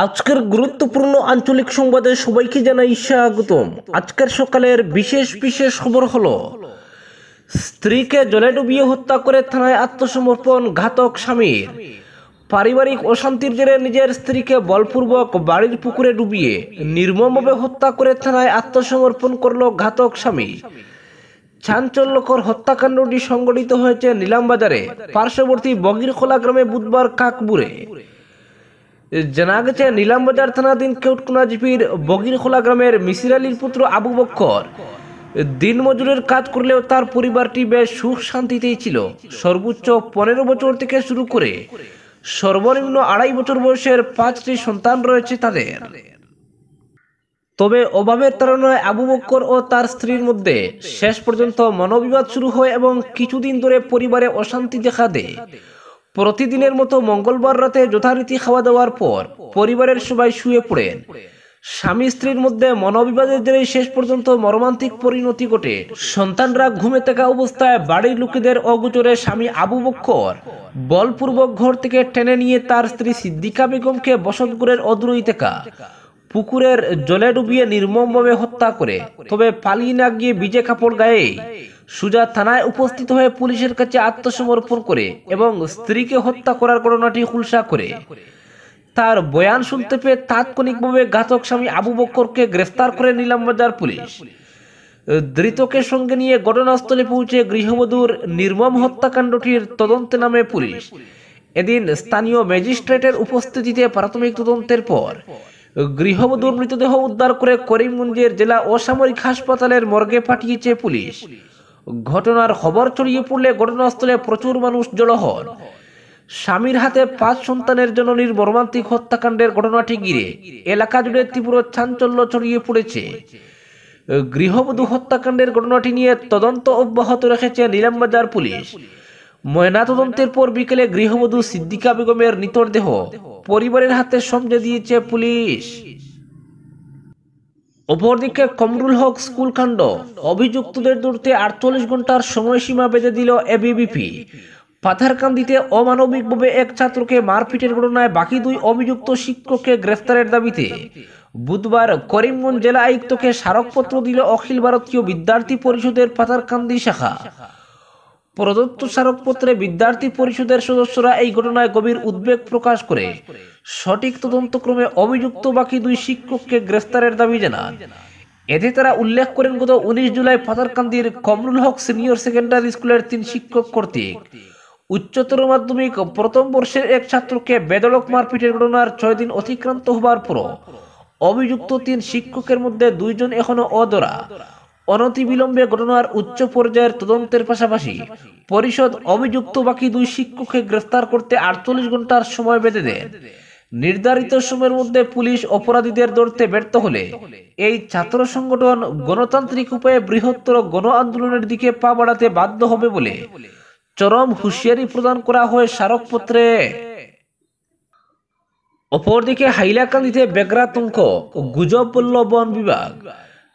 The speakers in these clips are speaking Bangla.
আজকের গুরুত্বপূর্ণ আঞ্চলিক সংবাদে সবাইকে জানাই স্বাগতম। আজকের সকালের বিশেষ খবর হলো, স্ত্রীকে জলে ডুবিয়ে হত্যা করে থানায় আত্মসমর্পণ ঘাতক স্বামীর। পারিবারিক অশান্তির জেরে নিজের স্ত্রীকে বলপূর্বক বাড়ির পুকুরে ডুবিয়ে নির্মমভাবে হত্যা করে থানায় আত্মসমর্পণ করল ঘাতক স্বামী। চাঞ্চল্যকর হত্যাকাণ্ডটি সংঘটিত হয়েছে নিলামবাজারে পার্শ্ববর্তী বগিরখোলা গ্রামে বুধবার কাকবুরে। জানা গেছে, নিলামবাজার থানাধীন কেউটকুনা জিপির বগিরখোলা গ্রামের মিসির আলীর পুত্র আবু বক্কর দিনমজুরের কাজ করলেও তার পরিবারটি বেশ সুখ শান্তিতেই ছিল। সর্বোচ্চ 15 বছর থেকে শুরু করে সর্বনিম্ন 2.5 বছর বয়সের 5টি সন্তান রয়েছে তাদের। তবে অভাবের তাড়নায় আবু বক্কর ও তার স্ত্রীর মধ্যে শেষ পর্যন্ত মনোবিবাদ শুরু হয় এবং কিছুদিন ধরে পরিবারে অশান্তি দেখা দেয়। প্রতিদিনের মতো মঙ্গলবার রাতে যথারীতি খাওয়া দাওয়ার পর পরিবারের সবাই শুয়ে পড়েন। স্বামী স্ত্রীর মধ্যে মনোবিবাদের জেরে শেষ পর্যন্ত মর্মান্তিক পরিণতি ঘটে। সন্তানরা ঘুমে থাকা অবস্থায় বাড়ির লোকেদের অগোচরে স্বামী আবু বক্কর বলপূর্বক ঘর থেকে টেনে নিয়ে তার স্ত্রী সিদ্দিকা বেগমকে বসতপুরের অদূরেই থাকা পুকুরের জলে ডুবিয়ে নির্মমভাবে হত্যা করে, তবে পালিয়ে না গিয়ে ভিজে কাপড় গায়ে সুজা থানায় উপস্থিত হয়ে পুলিশের কাছে আত্মসমর্পণ করে এবং স্ত্রীকে হত্যা করার ঘটনাটি খুলসা করে। তার বয়ান শুনতে পেয়ে তাৎক্ষণিকভাবে ঘাতক স্বামী আবু বক্করকে গ্রেফতার করে নিলামবাজার পুলিশ। ধৃতকে সঙ্গে নিয়ে ঘটনাস্থলে পৌঁছে গৃহবধূর নির্মম হত্যাকাণ্ডটির তদন্তে নামে পুলিশ। এদিন স্থানীয় ম্যাজিস্ট্রেটের উপস্থিতিতে প্রাথমিক তদন্তের পর গৃহবধূর মৃতদেহ উদ্ধার করে করিমগঞ্জের জেলা অসামরিক হাসপাতালের মর্গে পাঠিয়েছে পুলিশ। ঘটনার খবর ছড়িয়ে পড়লে ঘটনাস্থলে প্রচুর মানুষ জড়ো হন। স্বামীর হাতে 5 সন্তানের জননীর মর্মান্তিক হত্যাকাণ্ডের ঘটনাটি ঘিরে এলাকা জুড়ে তীব্র চাঞ্চল্য ছড়িয়ে পড়েছে। গৃহবধূ হত্যাকাণ্ডের ঘটনাটি নিয়ে তদন্ত অব্যাহত রেখেছে নিলামবাজার পুলিশ। ময়নাতদন্তের পর বিকেলে গৃহবধূ সিদ্দিকা বেগমের মৃতদেহ পরিবারের হাতে সমঝে দিয়েছে পুলিশ। অপরদিকে কমরুল হক স্কুল কাণ্ড, অভিযুক্তদের ধরতে 48 ঘন্টার সময়সীমা বেঁধে দিল এবিভিপি। পাথারকান্দিতে অমানবিকভাবে এক ছাত্রকে মারপিটের ঘটনায় বাকি 2 অভিযুক্ত শিক্ষককে গ্রেফতারের দাবিতে বুধবার করিমগঞ্জ জেলা আয়ুক্তকে স্মারকপত্র দিল অখিল ভারতীয় বিদ্যার্থী পরিষদের পাথারকান্দি শাখা। প্রদত্ত স্মারকপত্রে বিদ্যার্থী পরিষদের সদস্যরা এই ঘটনায় গভীর উদ্বেগ প্রকাশ করে সঠিক তদন্তক্রমে অভিযুক্ত বাকি 2 শিক্ষককে গ্রেফতারের দাবি জানান। এতে তারা উল্লেখ করেন, গত 19 জুলাই পাথারকান্দির কমরুল হক সিনিয়র সেকেন্ডারি স্কুলের 3 শিক্ষক কর্তৃক উচ্চতর মাধ্যমিক প্রথম বর্ষের এক ছাত্রকে বেধড়ক মারপিটের ঘটনার 6 দিন অতিক্রান্ত হবার পর অভিযুক্ত 3 শিক্ষকের মধ্যে 2 জন এখনো অধরা। অনতিবিলম্বে ঘটনার উচ্চ পর্যায়ের তদন্তের পাশাপাশি পরিষদ অভিযুক্ত বাকি 2 শিক্ষককে গ্রেফতার করতে 48 ঘন্টার সময় বেঁধে দেন। নির্ধারিত সময়ের মধ্যে পুলিশ অপরাধীদের ধরতে ব্যর্থ হলে এই ছাত্র সংগঠন গণতান্ত্রিক উপায়ে বৃহত্তর গণ আন্দোলনের দিকে পা বাড়াতে বাধ্য হবে বলে চরম হুঁশিয়ারি প্রদান করা হয় স্মারকপত্রে। অপরদিকে হাইলাকান্দিতে বেগরাতঙ্ক, গুজব বলল বন বিভাগ।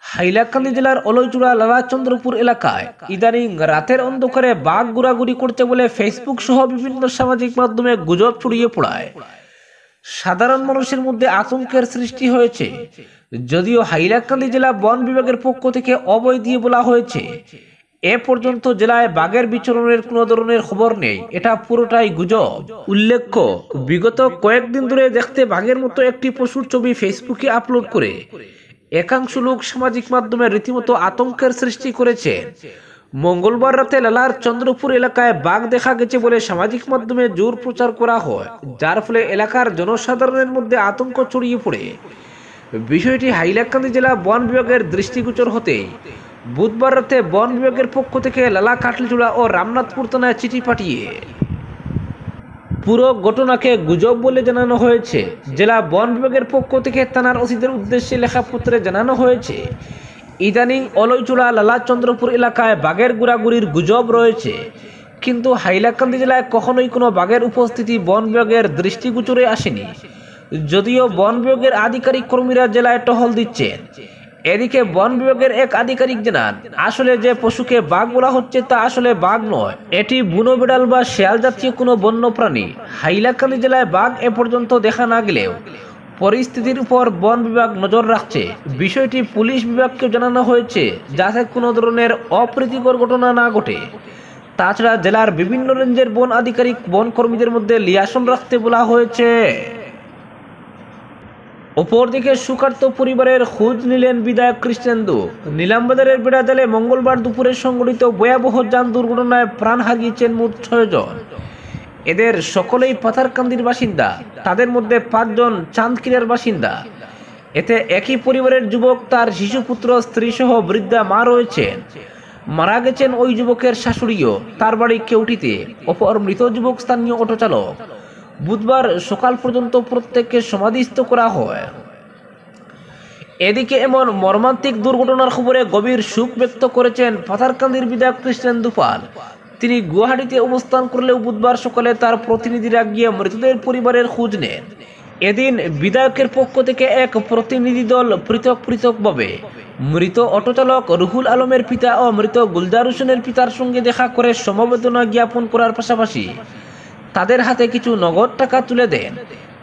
হাইলাকান্দি জেলার অলইচূড়া লালাচন্দ্রপুর এলাকায় ইদানিং রাতের অন্ধকারে বাঘ ঘোরাঘুরি করতে বলে ফেসবুক সহ বিভিন্ন সামাজিক মাধ্যমে গুজব ছড়িয়ে পড়ায় সাধারণ মানুষের মধ্যে আতঙ্কের সৃষ্টি হয়েছে। যদিও হাইলাকান্দি জেলা বন বিভাগের পক্ষ থেকে অভয় দিয়ে বলা হয়েছে, এ পর্যন্ত জেলায় বাঘের বিচরণের কোনো ধরনের খবর নেই, এটা পুরোটাই গুজব। উল্লেখ্য, বিগত কয়েকদিন ধরে দেখতে বাঘের মতো একটি পশুর ছবি ফেসবুকে আপলোড করে একাংশ লোক সামাজিক মাধ্যমে রীতিমতো আতঙ্কের সৃষ্টি করেছে। মঙ্গলবার রাতে লালার চন্দ্রপুর এলাকায় বাঘ দেখা গেছে বলে সামাজিক মাধ্যমে জোর প্রচার করা হয়, যার ফলে এলাকার জনসাধারণের মধ্যে আতঙ্ক ছড়িয়ে পড়ে। বিষয়টি হাইলাকান্দি জেলা বন বিভাগের দৃষ্টিগোচর হতেই বুধবার রাতে বন বিভাগের পক্ষ থেকে লালা কাটলিচূড়া ও রামনাথপুর থানায় চিঠি পাঠিয়ে পুরো ঘটনাকে গুজব বলে জানানো হয়েছে। জেলা বন বিভাগের পক্ষ থেকে থানার ওসিদের উদ্দেশ্যে লেখা পত্রে জানানো হয়েছে, ইদানিং অলইচূড়া লালাচন্দ্রপুর এলাকায় বাঘের ঘোরাঘুরির গুজব রয়েছে, কিন্তু হাইলাকান্দি জেলায় কখনোই কোনো বাঘের উপস্থিতি বন বিভাগের দৃষ্টিগোচরে আসেনি। যদিও বন বিভাগের আধিকারিক কর্মীরা জেলায় টহল দিচ্ছেন। এদিকে বন বিভাগের এক আধিকারিক জানান, আসলে যে পশুকে বাঘ বলা হচ্ছে তা আসলে বাঘ নয়, এটি বুনো বিড়াল বা শেয়াল জাতীয় কোনো বন্য প্রাণী। হাইলাকান্দি জেলায় বাঘ এ পর্যন্ত দেখা না গেলেও পরিস্থিতির উপর বন বিভাগ নজর রাখছে। বিষয়টি পুলিশ বিভাগকে জানানো হয়েছে যাতে কোনো ধরনের অপ্রীতিকর ঘটনা না ঘটে। তাছাড়া জেলার বিভিন্ন রেঞ্জের বন আধিকারিক বন কর্মীদের মধ্যে লিয়াসন রাখতে বলা হয়েছে। অপরদিকে শোকার্ত পরিবারের খোঁজ নিলেন বিধায়ক কৃষ্ণেন্দু। নিলামবাজারের বেড়াজালে মঙ্গলবার দুপুরে সংঘটিত ভয়াবহ যান দুর্ঘটনায় প্রাণ হারিয়েছেন মোট 6 জন। এদের সকলেই পাথারকান্দির বাসিন্দা। তাদের মধ্যে 5 জন চাঁদকিরার বাসিন্দা। এতে একই পরিবারের যুবক, তার শিশুপুত্র, স্ত্রী সহ বৃদ্ধা মা রয়েছেন। মারা গেছেন ওই যুবকের শাশুড়িও, তার বাড়ি কেউটিতে। অপর মৃত যুবক স্থানীয় অটো চালক। বুধবার সকাল পর্যন্ত প্রত্যেককে সমাধিস্থ করা হয়। এদিকে এমন মর্মান্তিক দুর্ঘটনার খবরে গভীর শোক ব্যক্ত করেছেন পাথারকান্দির বিধায়ক কৃষ্ণেন্দু পাল। তিনি গুয়াহাটিতে অবস্থান করলেও বুধবার সকালে তার প্রতিনিধিরা গিয়ে মৃতদের পরিবারের খোঁজ নেন। এদিন বিধায়কের পক্ষ থেকে এক প্রতিনিধি দল পৃথকভাবে মৃত অটো চালক রুহুল আলমের পিতা ও মৃত গুলজার হোসেনের পিতার সঙ্গে দেখা করে সমবেদনা জ্ঞাপন করার পাশাপাশি তাদের হাতে কিছু নগদ টাকা তুলে দেন।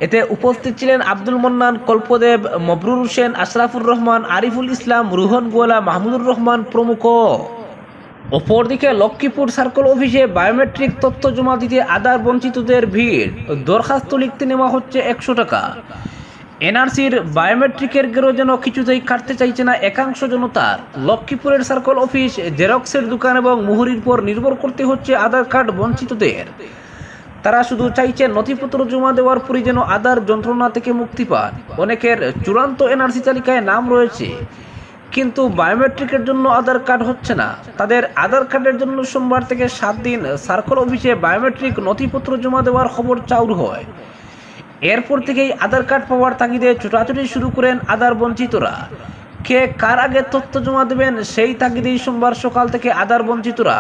এতে উপস্থিত ছিলেন আব্দুল মন্নান, কল্পদেব, মবরুর হোসেন, আশরাফুর রহমান, আরিফুল ইসলাম, রুহন গোয়ালা, মাহমুদুর রহমান প্রমুখ। অপরদিকে লক্ষ্মীপুর সার্কেল অফিসে বায়োমেট্রিক তথ্য জমা দিতে আধার বঞ্চিতদের ভিড়। দরখাস্ত লিখতে নেওয়া হচ্ছে 100 টাকা। এনআরসির বায়োমেট্রিকের গেরো যেন কিছুতেই কাটতে চাইছে না একাংশ জনতার। লক্ষ্মীপুরের সার্কেল অফিস, জেরক্সের দোকান এবং মুহুরির পর নির্ভর করতে হচ্ছে আধার কার্ড বঞ্চিতদের। তারা শুধু চাইছে নথিপত্র জমা দেওয়ার পরই যেন আধার যন্ত্রণা থেকে মুক্তি পান। অনেকের চূড়ান্ত এনআরসি তালিকায় নাম রয়েছে, কিন্তু বায়োমেট্রিকের জন্য আধার কার্ড হচ্ছে না। তাদের আধার কার্ডের জন্য সোমবার থেকে 7 দিন সার্কেল অফিসে বায়োমেট্রিক নথিপত্র জমা দেওয়ার খবর চাউর হয়। এরপর থেকেই আধার কার্ড পাওয়ার তাগিদে ছোটাছুটি শুরু করেন আধার বঞ্চিতরা। কে কার আগে তথ্য জমা দেবেন সেই তাগিদেই সোমবার সকাল থেকে আধার বঞ্চিতরা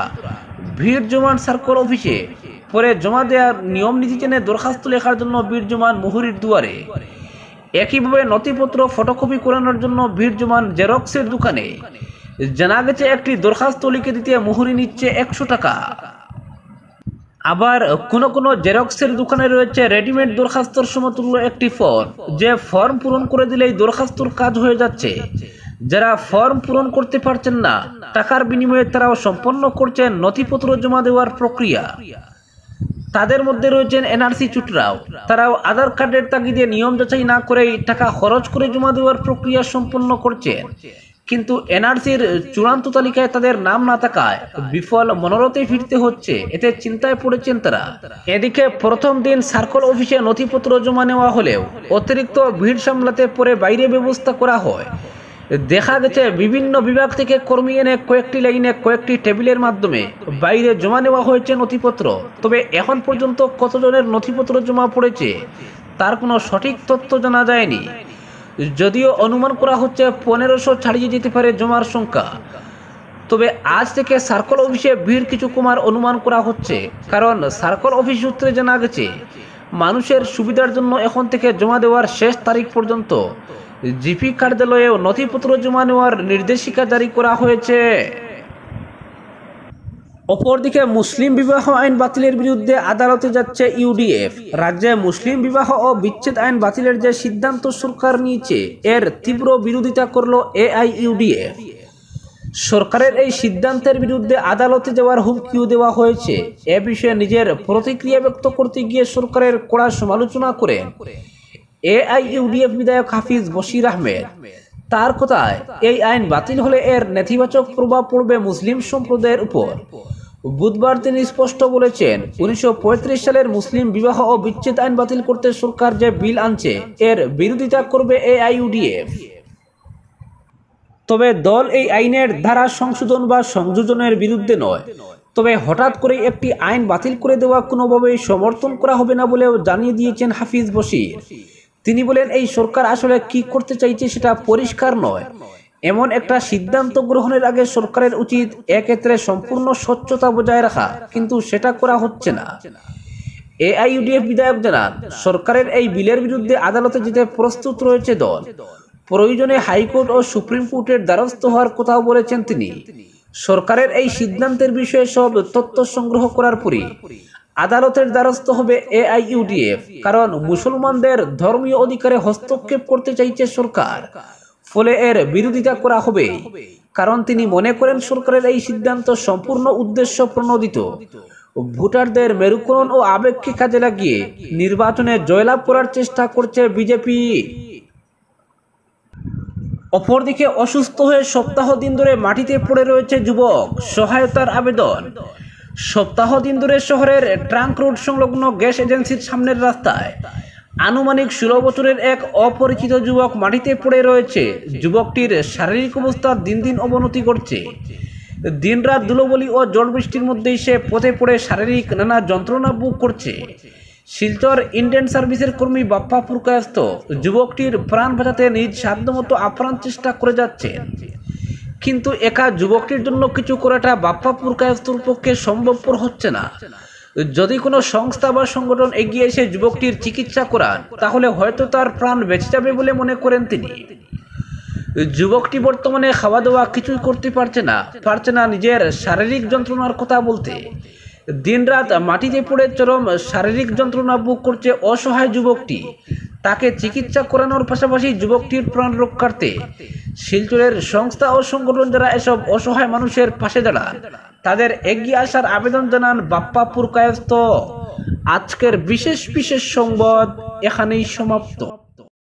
ভিড় জমান সার্কেল অফিসে। পরে জমা দেওয়ার নিয়ম নীতি জেনে দরখাস্ত লেখার জন্য ভিড় জমান মুহুরির দুয়ারে। একইভাবে নথিপত্র ফটোকপি করানোর জন্য ভিড় জমান জেরক্সের দোকানে। জানা গেছে একটি দরখাস্ত লিখে দিতে মুহুরি নিচ্ছে 100 টাকা। আবার কোনো জেরক্সের দোকানে রয়েছে রেডিমেড দরখাস্তর সমতুল্য একটি ফর্ম, যে ফর্ম পূরণ করে দিলেই দরখাস্তর কাজ হয়ে যাচ্ছে। যারা ফর্ম পূরণ করতে পারছেন না, টাকার বিনিময়ে তারাও সম্পন্ন করছেন নথিপত্র জমা দেওয়ার প্রক্রিয়া। তাদের মধ্যে রয়েছেন এনআরসি চুটরাও। তারাও আধার কার্ডের তাগিদে নিয়ম যাচাই না করেই টাকা খরচ করে জমা দেওয়ার প্রক্রিয়া সম্পন্ন করছেন। কিন্তু এনআরসির চূড়ান্ত তালিকায় তাদের নাম না থাকায় বিফল মনোরথে ফিরতে হচ্ছে। এতে চিন্তায় পড়েছেন তারা। এদিকে প্রথম দিন সার্কেল অফিসে নথিপত্র জমা নেওয়া হলেও অতিরিক্ত ভিড় সামলাতে পরে বাইরে ব্যবস্থা করা হয়। দেখা গেছে বিভিন্ন বিভাগ থেকে কর্মী এনে কয়েকটি লাইনে কয়েকটি টেবিলের মাধ্যমে বাইরে জমা নেওয়া হয়েছে নথিপত্র। তবে এখন পর্যন্ত কতজনের নথিপত্র জমা পড়েছে তার কোনো সঠিক তথ্য জানা যায়নি। যদিও অনুমান করা হচ্ছে 1500 ছাড়িয়ে যেতে পারে জমার সংখ্যা। তবে আজ থেকে সার্কেল অফিসে ভিড় কিছু কমার অনুমান করা হচ্ছে, কারণ সার্কেল অফিস সূত্রে জানা গেছে মানুষের সুবিধার জন্য এখন থেকে জমা দেওয়ার শেষ তারিখ পর্যন্ত জিপি কার্যালয়েও নথিপত্র জমা নেওয়ার নির্দেশিকা জারি করা হয়েছে। অপরদিকে মুসলিম বিবাহ আইন বাতিলের বিরুদ্ধে আদালতে যাচ্ছে ইউডিএফ। রাজ্যে মুসলিম বিবাহ ও বিচ্ছেদ আইন বাতিলের যে সিদ্ধান্ত সরকার নিয়েছে এর তীব্র বিরোধিতা করল এআইইউডিএফ। সরকারের এই সিদ্ধান্তের বিরুদ্ধে আদালতে যাওয়ার হুমকিও দেওয়া হয়েছে। এ বিষয়ে নিজের প্রতিক্রিয়া ব্যক্ত করতে গিয়ে সরকারের কড়া সমালোচনা করেন এআইইউডিএফ বিধায়ক হাফিজ বশির আহমেদ। তার কথায়, এই আইন বাতিল হলে এর নেতিবাচক প্রভাব পড়বে মুসলিম সম্প্রদায়ের উপর। বুধবার তিনি স্পষ্ট বলেছেন, 1935 সালের মুসলিম বিবাহ ও বিচ্ছেদ আইন বাতিল করতে সরকার যে বিল আনছে এর বিরোধিতা করবে এআইইউডিএফ। তবে দল এই আইনের ধারা সংশোধন বা সংযোজনের বিরুদ্ধে নয়। তবে হঠাৎ করে একটি আইন বাতিল করে দেওয়া কোনোভাবেই সমর্থন করা হবে না বলেও জানিয়ে দিয়েছেন হাফিজ বশির। তিনি বলেন, এই সরকার আসলে কি করতে চাইছে সেটা পরিষ্কার নয়। এমন একটা সিদ্ধান্ত গ্রহণের আগে সরকারের উচিত এক্ষেত্রে সম্পূর্ণ স্বচ্ছতা বজায় রাখা, কিন্তু সেটা করা হচ্ছে না। এআইইউডিএফ বিধায়ক জানান, সরকারের এই বিলের বিরুদ্ধে আদালতে যেতে প্রস্তুত রয়েছে দল। প্রয়োজনে হাইকোর্ট ও সুপ্রিম কোর্টের দ্বারস্থ হওয়ার কথাও বলেছেন তিনি। সরকারের এই সিদ্ধান্তের বিষয়ে সব তথ্য সংগ্রহ করার পরই আদালতের দ্বারস্থ হবে AIUDF, কারণ মুসলমানদের ধর্মীয় অধিকারে হস্তক্ষেপ করতে চাইছে সরকার। ফলে এর বিরোধিতা করা হবে, কারণ তিনি মনে করেন সরকারের এই সিদ্ধান্ত সম্পূর্ণ উদ্দেশ্য প্রণোদিত। ভোটারদের মেরুকরণ ও আবেগকে কাজে লাগিয়ে নির্বাচনে জয়লাভ করার চেষ্টা করছে বিজেপি। অপরদিকে অসুস্থ হয়ে সপ্তাহ দিন ধরে মাটিতে পড়ে রয়েছে যুবক, সহায়তার আবেদন। সপ্তাহ দিন ধরে শহরের ট্রাঙ্ক রোড সংলগ্ন গ্যাস এজেন্সির সামনের রাস্তায় আনুমানিক 16 বছরের এক অপরিচিত যুবক মাটিতে পড়ে রয়েছে। যুবকটির শারীরিক অবস্থা দিন দিন অবনতি ঘটছে। দিনরাত ধুলোবলি ও ঝড় বৃষ্টির মধ্যেই সে পথে পড়ে শারীরিক নানা যন্ত্রণা ভোগ করছে। শিলচর ইন্ডিয়ান সার্ভিসের কর্মী বাপ্পা পুরকায়স্থ যুবকটির প্রাণ বাঁচাতে নিজ সাধ্যমতো আপ্রাণ চেষ্টা করে যাচ্ছেন, কিন্তু একা যুবকটির জন্য কিছু করাটা বাপ্পা পুরকায়স্থর পক্ষে সম্ভবপর হচ্ছে না। যদি কোনো সংস্থা বা সংগঠন এগিয়ে এসে যুবকটির চিকিৎসা করান, তাহলে হয়তো তার প্রাণ বেঁচে যাবে বলে মনে করেন তিনি। যুবকটি বর্তমানে খাওয়া দাওয়া কিছুই করতে পারছে না নিজের শারীরিক যন্ত্রণার কথা বলতে। দিনরাত মাটিতে পড়ে চরম শারীরিক যন্ত্রণা ভোগ করছে অসহায় যুবকটি। তাকে চিকিৎসা করানোর পাশাপাশি যুবকটির প্রাণ রক্ষার্থে শিলচরের সংস্থা ও সংগঠন যারা এসব অসহায় মানুষের পাশে দাঁড়ান, তাদের এগিয়ে আসার আবেদন জানান বাপ্পা পুরকায়স্থ। আজকের বিশেষ সংবাদ এখানেই সমাপ্ত।